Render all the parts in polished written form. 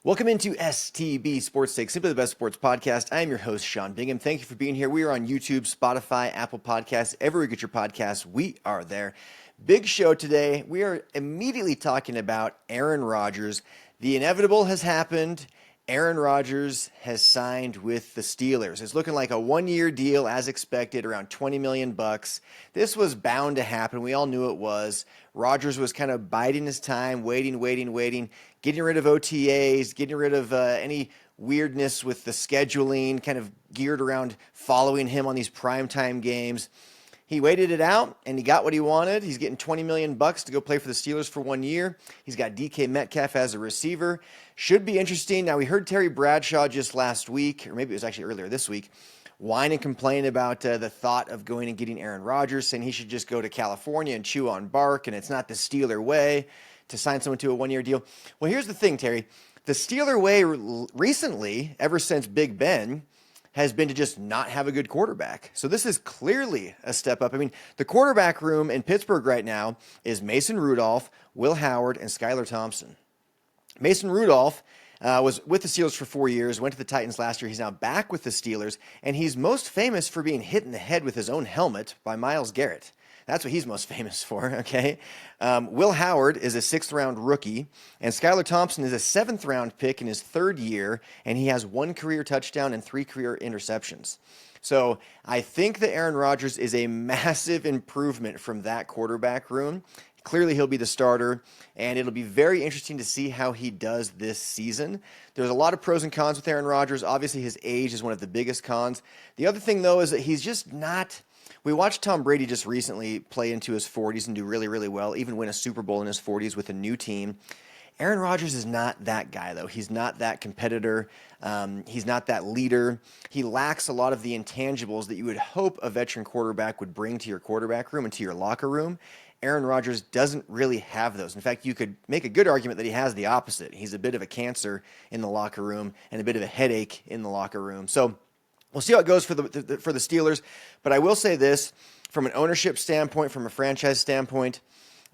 Welcome into STB Sports Take, simply the best sports podcast. I am your host, Sean Bingham. Thank you for being here. We are on YouTube, Spotify, Apple Podcasts, everywhere you get your podcasts. We are there. Big show today. We are immediately talking about Aaron Rodgers. The inevitable has happened. Aaron Rodgers has signed with the Steelers. It's looking like a one-year deal as expected, around $20 million. This was bound to happen. We all knew it was. Rodgers was kind of biding his time, waiting, getting rid of OTAs, getting rid of any weirdness with the scheduling, kind of geared around following him on these primetime games. He waited it out, and he got what he wanted. He's getting $20 million to go play for the Steelers for 1 year. He's got DK Metcalf as a receiver. Should be interesting. Now, we heard Terry Bradshaw just last week, or maybe it was actually earlier this week, whine and complain about the thought of going and getting Aaron Rodgers, saying he should just go to California and chew on bark, and it's not the Steeler way to sign someone to a one-year deal. Well, here's the thing, Terry. The Steeler way recently, ever since Big Ben, has been to just not have a good quarterback. So this is clearly a step up. I mean, the quarterback room in Pittsburgh right now is Mason Rudolph, Will Howard, and Skylar Thompson. Mason Rudolph was with the Steelers for 4 years, went to the Titans last year. He's now back with the Steelers, and he's most famous for being hit in the head with his own helmet by Myles Garrett. That's what he's most famous for, okay? Will Howard is a sixth-round rookie, and Skylar Thompson is a seventh-round pick in his third year, and he has 1 career touchdown and 3 career interceptions. So I think that Aaron Rodgers is a massive improvement from that quarterback room. Clearly, he'll be the starter, and it'll be very interesting to see how he does this season. There's a lot of pros and cons with Aaron Rodgers. Obviously, his age is one of the biggest cons. The other thing, though, is that he's just not... We watched Tom Brady just recently play into his 40s and do really, really well, even win a Super Bowl in his 40s with a new team. Aaron Rodgers is not that guy, though. He's not that competitor. He's not that leader. He lacks a lot of the intangibles that you would hope a veteran quarterback would bring to your quarterback room and to your locker room. Aaron Rodgers doesn't really have those. In fact, you could make a good argument that he has the opposite. He's a bit of a cancer in the locker room and a bit of a headache in the locker room. So we'll see how it goes for the Steelers, but I will say this, from an ownership standpoint, from a franchise standpoint,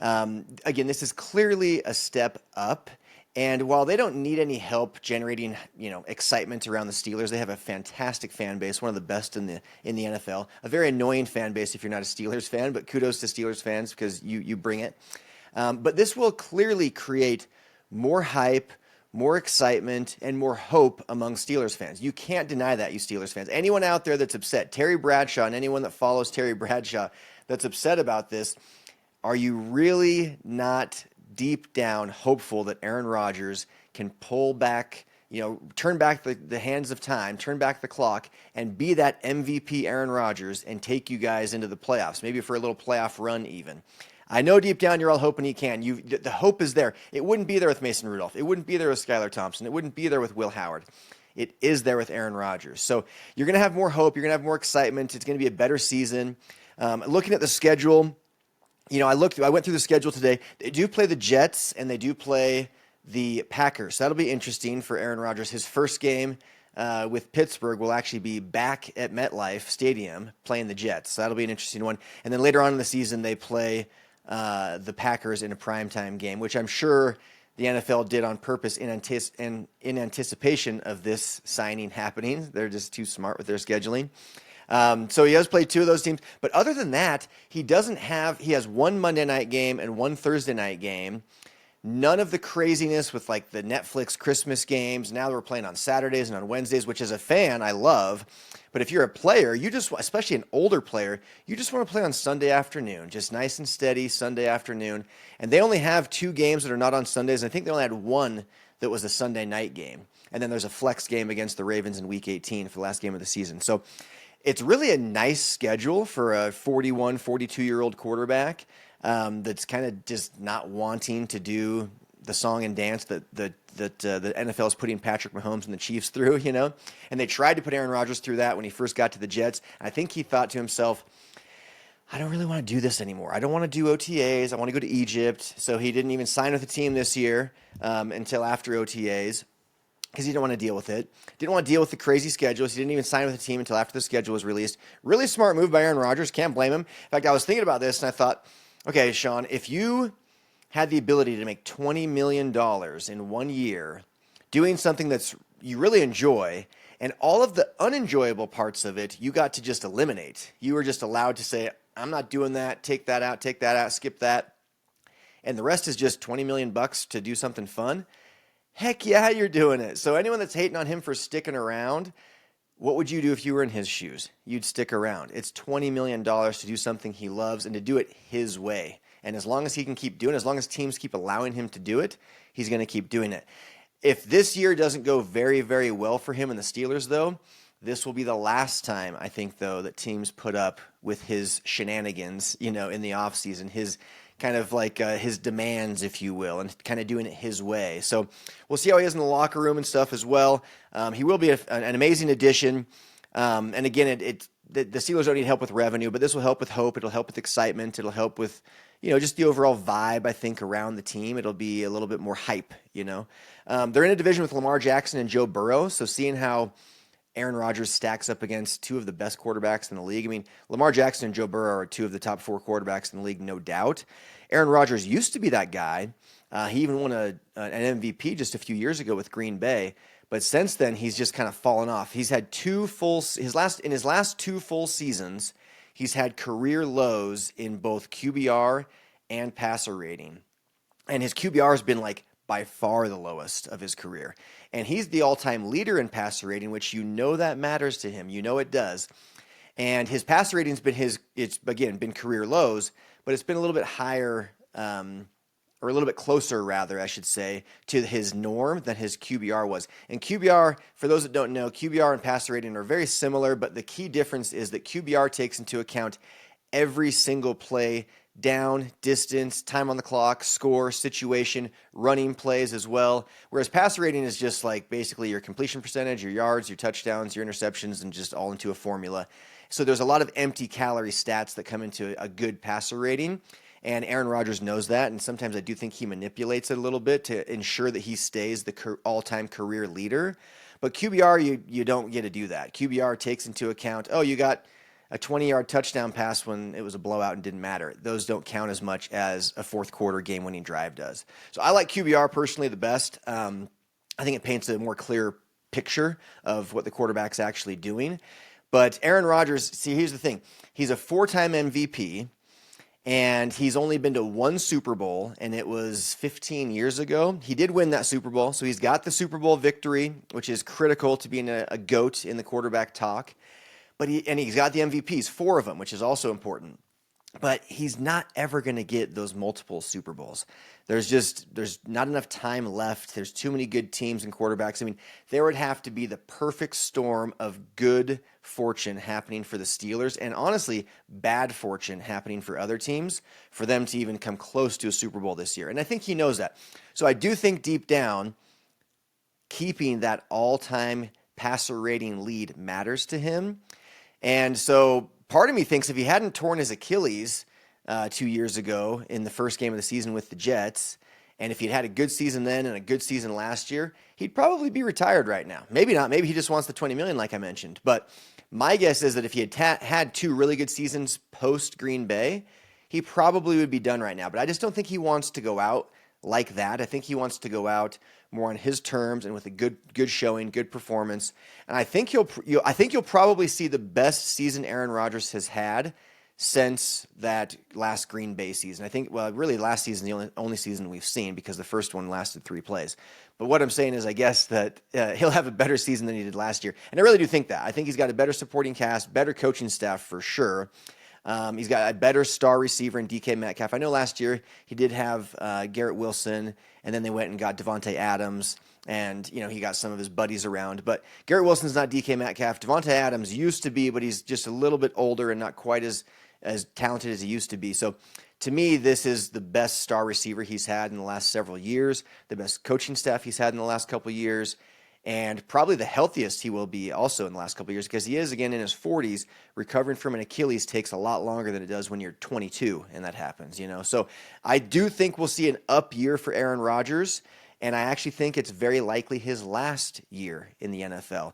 again, this is clearly a step up, and while they don't need any help generating, excitement around the Steelers, they have a fantastic fan base, one of the best in the NFL, a very annoying fan base if you're not a Steelers fan, but kudos to Steelers fans because you bring it. But this will clearly create more hype, more excitement, and more hope among Steelers fans. You can't deny that, you Steelers fans. Anyone out there that's upset, Terry Bradshaw and anyone that follows Terry Bradshaw that's upset about this, are you really not deep down hopeful that Aaron Rodgers can pull back, turn back the hands of time, turn back the clock, and be that MVP Aaron Rodgers and take you guys into the playoffs, maybe for a little playoff run even? I know deep down you're all hoping he can. The hope is there. It wouldn't be there with Mason Rudolph. It wouldn't be there with Skylar Thompson. It wouldn't be there with Will Howard. It is there with Aaron Rodgers. So you're going to have more hope. You're going to have more excitement. It's going to be a better season. Looking at the schedule, I went through the schedule today. They do play the Jets, and they do play the Packers. That'll be interesting for Aaron Rodgers. His first game with Pittsburgh will actually be back at MetLife Stadium playing the Jets. So that'll be an interesting one. And then later on in the season, they play the Packers in a primetime game, which I'm sure the NFL did on purpose in anticipation of this signing happening. They're just too smart with their scheduling. So he has played 2 of those teams. But other than that, he has 1 Monday night game and 1 Thursday night game. None of the craziness with like the Netflix Christmas games. Now we're playing on Saturdays and on Wednesdays, which as a fan, I love. But if you're a player, especially an older player, you just want to play on Sunday afternoon, just nice and steady Sunday afternoon. And they only have 2 games that are not on Sundays. I think they only had 1 that was a Sunday night game. And then there's a flex game against the Ravens in Week 18 for the last game of the season. So it's really a nice schedule for a 41, 42-year-old quarterback that's kind of just not wanting to do the song and dance that the NFL is putting Patrick Mahomes and the Chiefs through, And they tried to put Aaron Rodgers through that when he first got to the Jets. I think he thought to himself, I don't really want to do this anymore. I don't want to do OTAs. I want to go to Egypt. So he didn't even sign with the team this year until after OTAs. Because he didn't want to deal with it. Didn't want to deal with the crazy schedules. He didn't even sign with the team until after the schedule was released. Really smart move by Aaron Rodgers. Can't blame him. In fact, I was thinking about this, and I thought, okay, Sean, if you had the ability to make $20 million in 1 year, doing something that's you really enjoy, and all of the unenjoyable parts of it you got to just eliminate. You were just allowed to say, I'm not doing that, take that out, skip that. And the rest is just 20 million bucks to do something fun. Heck yeah, you're doing it. So anyone that's hating on him for sticking around, what would you do if you were in his shoes? You'd stick around. It's $20 million to do something he loves and to do it his way. And as long as he can keep doing it, as long as teams keep allowing him to do it, he's going to keep doing it. If this year doesn't go very, very well for him and the Steelers, though, this will be the last time, I think, though, that teams put up with his shenanigans, in the offseason, his kind of like his demands, if you will, and kind of doing it his way. So we'll see how he is in the locker room and stuff as well. He will be an amazing addition. And again, the Steelers don't need help with revenue, but this will help with hope. It'll help with excitement. It'll help with, just the overall vibe, I think, around the team. It'll be a little bit more hype, They're in a division with Lamar Jackson and Joe Burrow, so seeing how Aaron Rodgers stacks up against two of the best quarterbacks in the league. I mean, Lamar Jackson and Joe Burrow are two of the top 4 quarterbacks in the league, no doubt. Aaron Rodgers used to be that guy. He even won an MVP just a few years ago with Green Bay. But since then, he's just kind of fallen off. He's had in his last 2 full seasons, he's had career lows in both QBR and passer rating. And his QBR has been by far the lowest of his career. And he's the all-time leader in passer rating, which that matters to him. It does. And his passer rating's been career lows, but it's been a little bit higher, or a little bit closer, rather, I should say, to his norm than his QBR was. And QBR, for those that don't know, QBR and passer rating are very similar, but the key difference is that QBR takes into account every single play, down, distance, time on the clock, score, situation, running plays as well. Whereas passer rating is just basically your completion percentage, your yards, your touchdowns, your interceptions, and just all into a formula. So there's a lot of empty calorie stats that come into a good passer rating. And Aaron Rodgers knows that, and sometimes I do think he manipulates it a little bit to ensure that he stays the all-time career leader. But QBR, you don't get to do that. QBR takes into account, you got a 20-yard touchdown pass when it was a blowout and didn't matter. Those don't count as much as a fourth quarter game-winning drive does. So I like QBR personally the best. I think it paints a more clear picture of what the quarterback's actually doing. But Aaron Rodgers, see, here's the thing. He's a 4-time MVP, and he's only been to 1 Super Bowl, and it was 15 years ago. He did win that Super Bowl, so he's got the Super Bowl victory, which is critical to being a GOAT in the quarterback talk. But he's got the MVPs, 4 of them, which is also important. But he's not ever going to get those multiple Super Bowls. There's not enough time left. There's too many good teams and quarterbacks. I mean, there would have to be the perfect storm of good fortune happening for the Steelers and honestly, bad fortune happening for other teams for them to even come close to a Super Bowl this year. And I think he knows that. So I do think deep down, keeping that all-time passer rating lead matters to him. And so part of me thinks if he hadn't torn his Achilles 2 years ago in the first game of the season with the Jets, and if he'd had a good season then and a good season last year, he'd probably be retired right now. Maybe not. Maybe he just wants the $20 million like I mentioned. But my guess is that if he had had 2 really good seasons post Green Bay, he probably would be done right now. But I just don't think he wants to go out like that. I think he wants to go out more on his terms and with a good showing, good performance. And I think you'll probably see the best season Aaron Rodgers has had since that last Green Bay season. I think, really last season, the only season we've seen because the first one lasted 3 plays. But what I'm saying is I guess that he'll have a better season than he did last year. And I really do think that. I think he's got a better supporting cast, better coaching staff for sure. He's got a better star receiver in DK Metcalf. I know last year he did have Garrett Wilson, and then they went and got Devontae Adams, and he got some of his buddies around. But Garrett Wilson's not DK Metcalf. Devontae Adams used to be, but he's just a little bit older and not quite as talented as he used to be. So to me, this is the best star receiver he's had in the last several years, the best coaching staff he's had in the last couple of years, and probably the healthiest he will be also in the last couple of years because he is, again, in his 40s. Recovering from an Achilles takes a lot longer than it does when you're 22 and that happens, So I do think we'll see an up year for Aaron Rodgers, and I actually think it's very likely his last year in the NFL.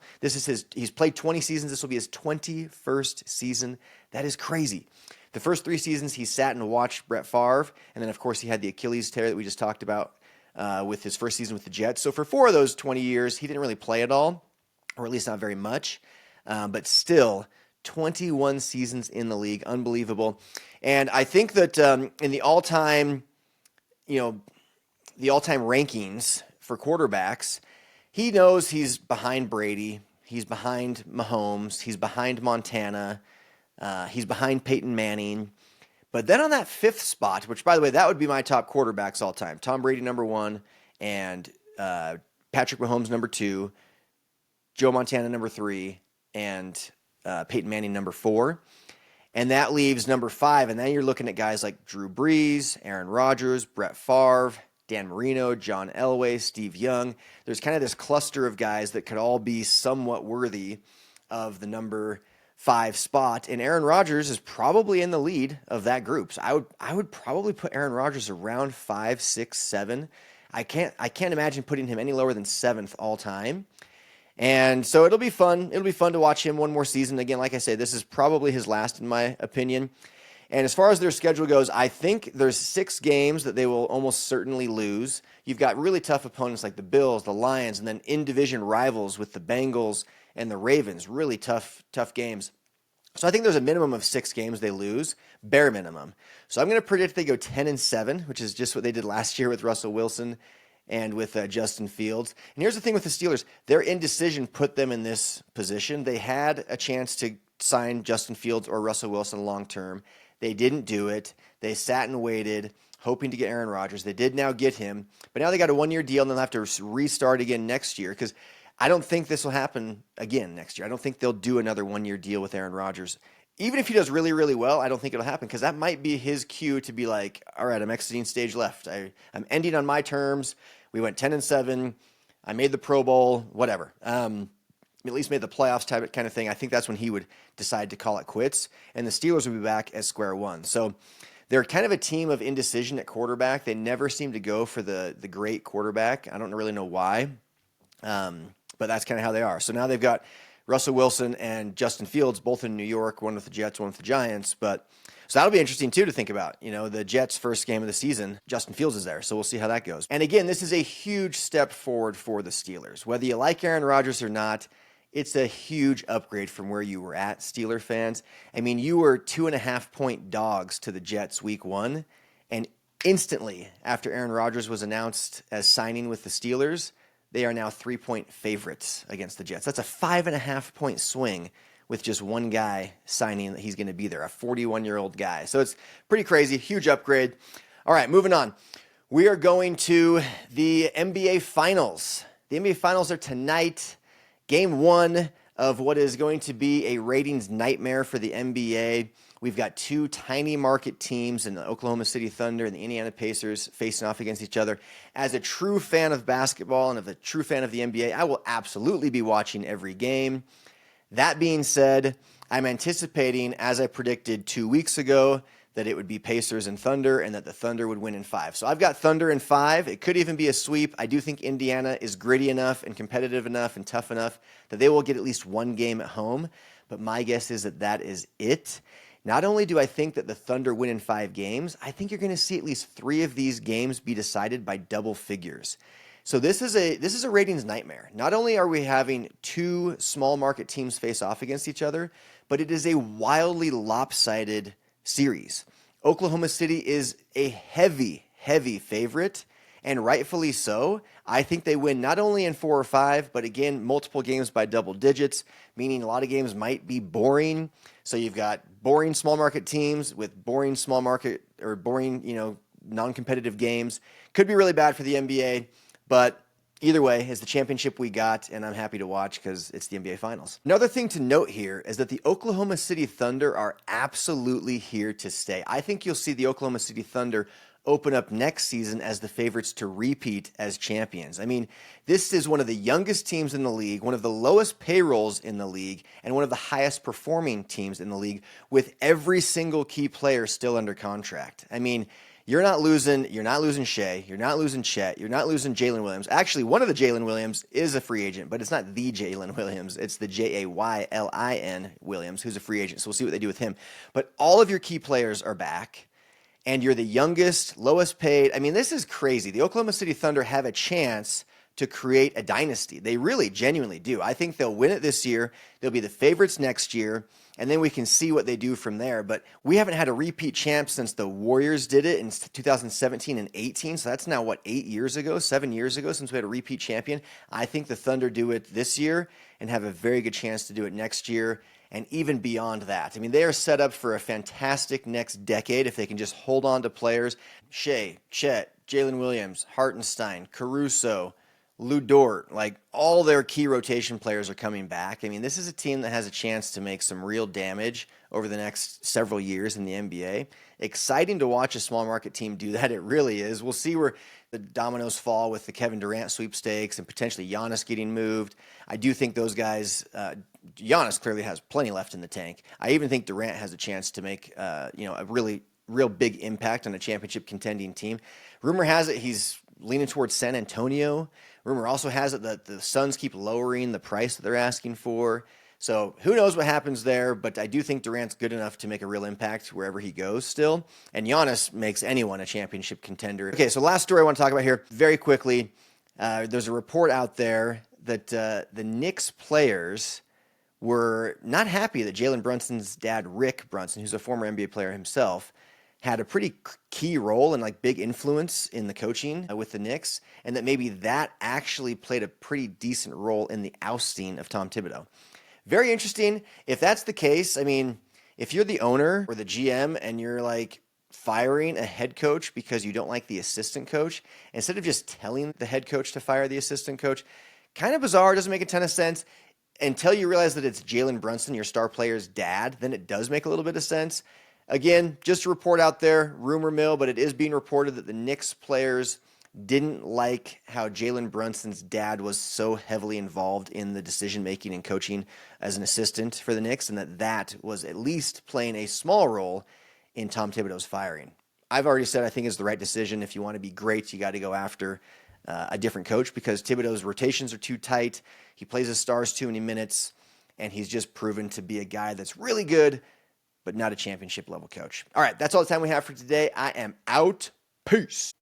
He's played 20 seasons. This will be his 21st season. That is crazy. The first 3 seasons he sat and watched Brett Favre, and then, of course, he had the Achilles tear that we just talked about with his first season with the Jets. So for 4 of those 20 years, he didn't really play at all, or at least not very much. But still, 21 seasons in the league, unbelievable. And I think that in the all-time rankings for quarterbacks, he knows he's behind Brady, he's behind Mahomes, he's behind Montana, he's behind Peyton Manning. But then on that 5th spot, which, by the way, that would be my top quarterbacks all time. Tom Brady, number 1, and Patrick Mahomes, number 2, Joe Montana, number 3, and Peyton Manning, number 4. And that leaves number 5. And then you're looking at guys like Drew Brees, Aaron Rodgers, Brett Favre, Dan Marino, John Elway, Steve Young. There's kind of this cluster of guys that could all be somewhat worthy of the number 5 spot, and Aaron Rodgers is probably in the lead of that group. So I would probably put Aaron Rodgers around 5, 6, 7. I can't imagine putting him any lower than 7th all time. And so it'll be fun. It'll be fun to watch him one more season. Again, like I say, this is probably his last in my opinion. And as far as their schedule goes, I think there's 6 games that they will almost certainly lose. You've got really tough opponents like the Bills, the Lions, and then in-division rivals with the Bengals and the Ravens. Really tough games. So I think there's a minimum of 6 games they lose, bare minimum. So I'm going to predict they go 10-7, which is just what they did last year with Russell Wilson and with Justin Fields. And here's the thing with the Steelers. Their indecision put them in this position. They had a chance to sign Justin Fields or Russell Wilson long term. They didn't do it. They sat and waited, hoping to get Aaron Rodgers. They did now get him, but now they got a 1-year deal, and they'll have to restart again next year because I don't think this will happen again next year. I don't think they'll do another 1-year deal with Aaron Rodgers. Even if he does really, really well, I don't think it'll happen because that might be his cue to be like, all right, I'm exiting stage left. I'm ending on my terms. We went 10-7. I made the Pro Bowl, whatever. At least made the playoffs type kind of thing. I think that's when he would decide to call it quits, and the Steelers would be back at square one. So they're kind of a team of indecision at quarterback. They never seem to go for the great quarterback. I don't really know why. But that's kind of how they are. So now they've got Russell Wilson and Justin Fields, both in New York, one with the Jets, one with the Giants. So that'll be interesting, too, to think about. The Jets' first game of the season, Justin Fields is there, so we'll see how that goes. And again, this is a huge step forward for the Steelers. Whether you like Aaron Rodgers or not, it's a huge upgrade from where you were at, Steeler fans. I mean, you were 2.5-point dogs to the Jets week 1, and instantly after Aaron Rodgers was announced as signing with the Steelers, they are now 3-point favorites against the Jets. That's a 5.5-point swing with just one guy signing that he's going to be there, a 41-year-old guy. So it's pretty crazy, huge upgrade. All right, moving on. We are going to the NBA Finals. The NBA Finals are tonight. Game 1 of what is going to be a ratings nightmare for the NBA. We've got 2 tiny market teams in the Oklahoma City Thunder and the Indiana Pacers facing off against each other. As a true fan of basketball and a true fan of the NBA, I will absolutely be watching every game. That being said, I'm anticipating, as I predicted 2 weeks ago, that it would be Pacers and Thunder and that the Thunder would win in 5. So I've got Thunder in 5. It could even be a sweep. I do think Indiana is gritty enough and competitive enough and tough enough that they will get at least one game at home. But my guess is that is it. Not only do I think that the Thunder win in 5 games, I think you're going to see at least 3 of these games be decided by double figures. So this is a ratings nightmare. Not only are we having 2 small market teams face off against each other, but it is a wildly lopsided series. Oklahoma City is a heavy favorite, and rightfully so. I think they win not only in 4 or 5, but again, multiple games by double digits, meaning a lot of games might be boring. So you've got boring small market teams with boring small market or boring, non-competitive games. Could be really bad for the NBA, but either way, it's the championship we got, and I'm happy to watch because it's the NBA Finals. Another thing to note here is that the Oklahoma City Thunder are absolutely here to stay. I think you'll see the Oklahoma City Thunder open up next season as the favorites to repeat as champions. I mean, this is one of the youngest teams in the league, one of the lowest payrolls in the league, and one of the highest performing teams in the league with every single key player still under contract. I mean, you're not losing Shea, you're not losing Chet, you're not losing Jalen Williams. Actually, one of the Jalen Williams is a free agent, but it's not the Jalen Williams. It's the Jaylin Williams, who's a free agent. So we'll see what they do with him. But all of your key players are back. and you're the youngest, lowest paid. I mean, this is crazy. The Oklahoma City Thunder have a chance to create a dynasty. They really genuinely do. I think they'll win it this year. They'll be the favorites next year, and then we can see what they do from there. But we haven't had a repeat champ since the Warriors did it in 2017 and 18. So that's now, 8 years ago, 7 years ago since we had a repeat champion. I think the Thunder do it this year and have a very good chance to do it next year and even beyond that. I mean, they are set up for a fantastic next decade if they can just hold on to players. Shea, Chet, Jalen Williams, Hartenstein, Caruso, Lou Dort, like all their key rotation players are coming back. I mean, this is a team that has a chance to make some real damage over the next several years in the NBA. Exciting to watch a small market team do that. It really is. We'll see where the dominoes fall with the Kevin Durant sweepstakes and potentially Giannis getting moved. I do think those guys, Giannis clearly has plenty left in the tank. I even think Durant has a chance to make, a really real big impact on a championship contending team. Rumor has it he's leaning towards San Antonio. Rumor also has it that the Suns keep lowering the price that they're asking for. So who knows what happens there, but I do think Durant's good enough to make a real impact wherever he goes still. And Giannis makes anyone a championship contender. Okay, so last story I want to talk about here very quickly. There's a report out there that the Knicks players were not happy that Jalen Brunson's dad, Rick Brunson, who's a former NBA player himself, had a pretty key role and big influence in the coaching with the Knicks, and that maybe that actually played a pretty decent role in the ousting of Tom Thibodeau. Very interesting. If that's the case, I mean, if you're the owner or the GM and you're firing a head coach because you don't like the assistant coach, instead of just telling the head coach to fire the assistant coach, kind of bizarre, doesn't make a ton of sense. Until you realize that it's Jalen Brunson, your star player's dad, then it does make a little bit of sense. Again, just a report out there, rumor mill, but it is being reported that the Knicks players didn't like how Jalen Brunson's dad was so heavily involved in the decision-making and coaching as an assistant for the Knicks, and that was at least playing a small role in Tom Thibodeau's firing. I've already said I think it's the right decision. If you want to be great, you got to go after a different coach because Thibodeau's rotations are too tight. He plays his stars too many minutes, and he's just proven to be a guy that's really good, but not a championship level coach. All right, that's all the time we have for today. I am out. Peace.